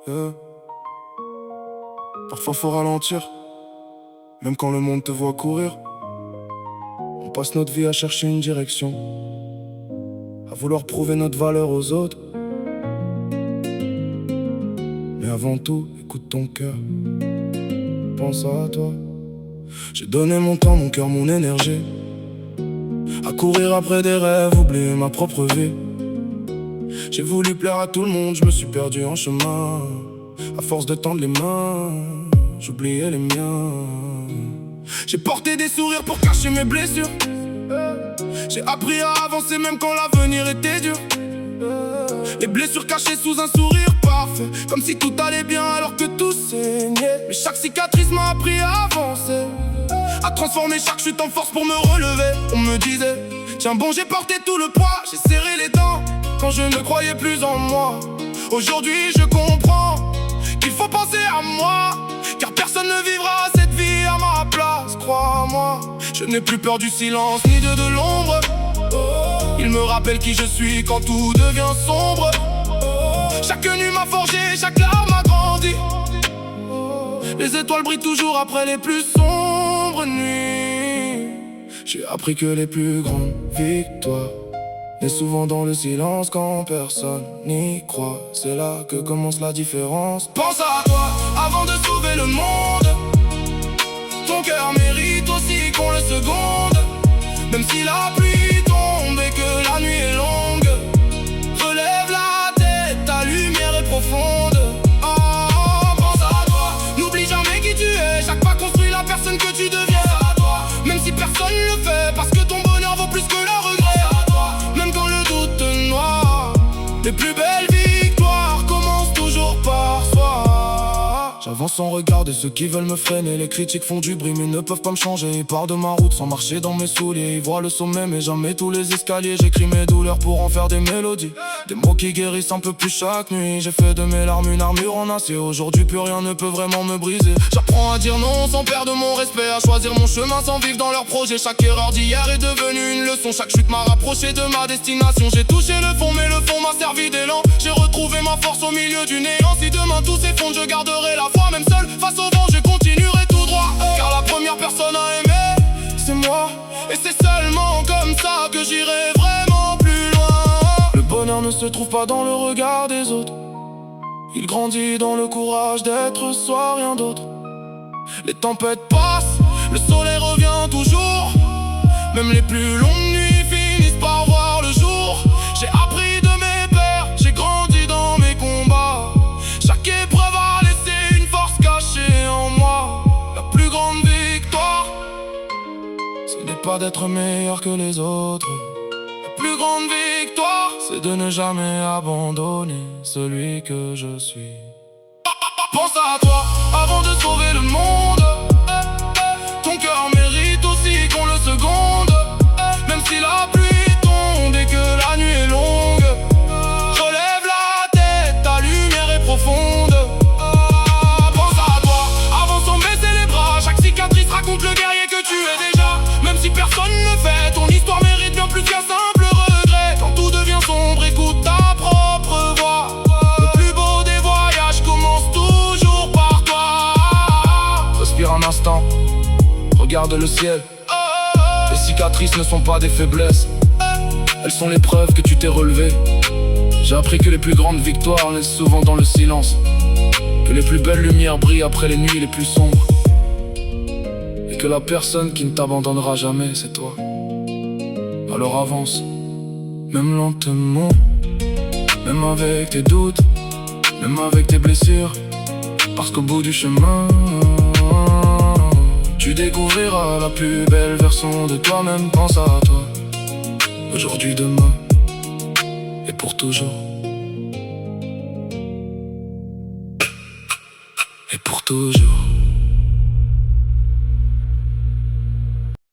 Euh, Parfois faut ralentir, même quand le monde te voit courir. On passe notre vie à chercher une direction, à vouloir prouver notre valeur aux autres. Mais avant tout, écoute ton cœur, pense à toi. J'ai donné mon temps, mon cœur, mon énergie, à courir après des rêves, oublier ma propre vie. J'ai voulu plaire à tout le monde, je me suis perdu en chemin. À force de tendre les mains, j'oubliais les miens. J'ai porté des sourires pour cacher mes blessures. J'ai appris à avancer même quand l'avenir était dur. Les blessures cachées sous un sourire parfait, comme si tout allait bien alors que tout saignait. Mais chaque cicatrice m'a appris à avancer, à transformer chaque chute en force pour me relever. On me disait, tiens bon, j'ai porté tout le poids, j'ai serré les dents quand je ne croyais plus en moi. Aujourd'hui je comprends qu'il faut penser à moi, car personne ne vivra cette vie à ma place. Crois-moi, je n'ai plus peur du silence ni de l'ombre. Il me rappelle qui je suis quand tout devient sombre. Chaque nuit m'a forgé, chaque larme m'a grandi. Les étoiles brillent toujours après les plus sombres nuits. J'ai appris que les plus grandes victoires naissent souvent dans le silence quand personne n'y croit. C'est là que commence la différence. Pense à toi avant de sauver le monde. Ton cœur mérite aussi qu'on le seconde. Même si la pluie tombe et que la nuit est longue, relève la tête, ta lumière est profonde. Oh, pense à toi, n'oublie jamais qui tu es. Chaque pas construit la personne que tu deviens. Pense à toi, même si personne ne le fait, parce que ton bonheur vaut plus que le regret. Pense à toi, même quand le doute te noie, les plus belles victoires commencent toujours par soi. J'avance sans regarder ceux qui veulent me freiner. Les critiques font du bruit mais ne peuvent pas me changer. Ils partent de ma route sans marcher dans mes souliers. Ils voient le sommet mais jamais tous les escaliers. J'écris mes douleurs pour en faire des mélodies, des mots qui guérissent un peu plus chaque nuit. J'ai fait de mes larmes une armure en acier. Aujourd'hui plus rien ne peut vraiment me briser. J'apprends à dire non sans perdre mon respect, à choisir mon chemin sans vivre dans leurs projets. Chaque erreur d'hier est devenue une leçon. Chaque chute m'a rapproché de ma destination. J'ai touché le fond mais le fond m'a servi d'élan. J'ai retrouvé ma force au milieu du néant. Si demain tout s'effondre, je garderai la foi. Même seul face au vent, je continuerai tout droit. Car la première personne à aimer, c'est moi. Et c'est seulement comme ça que j'irai vraiment plus loin. Le bonheur ne se trouve pas dans le regard des autres. Il grandit dans le courage d'être soi, rien d'autre. Les tempêtes passent, le soleil revient toujours. Même les plus longues nuits finissent par voir le jour. J'ai appris de mes pères, j'ai grandi dans mes combats. Chaque épreuve a laissé une force cachée en moi. La plus grande victoire, ce n'est pas d'être meilleur que les autres. La plus grande victoire, c'est de ne jamais abandonner celui que je suis. Pense à toi avant de sauver le monde. Ton cœur mérite aussi qu'on le seconde. Même si la pluie tombe et que la nuit est longue, relève la tête, ta lumière est profonde. Pense à toi avant sans baisser les bras. Chaque cicatrice raconte le guerrier que tu es déjà. Même si personne ne le fait, ton histoire mérite bien plus qu'un simple regret. Quand tout devient sombre, écoute ta propre voix. Le plus beau des voyages commence toujours par toi. Respire un instant, regarde le ciel. Les cicatrices ne sont pas des faiblesses, elles sont les preuves que tu t'es relevé. J'ai appris que les plus grandes victoires naissent souvent dans le silence, que les plus belles lumières brillent après les nuits les plus sombres, et que la personne qui ne t'abandonnera jamais, c'est toi. Alors avance, même lentement, même avec tes doutes, même avec tes blessures, parce qu'au bout du chemin, tu découvriras la plus belle version de toi-même. Pense à toi, aujourd'hui, demain, et pour toujours. Et pour toujours.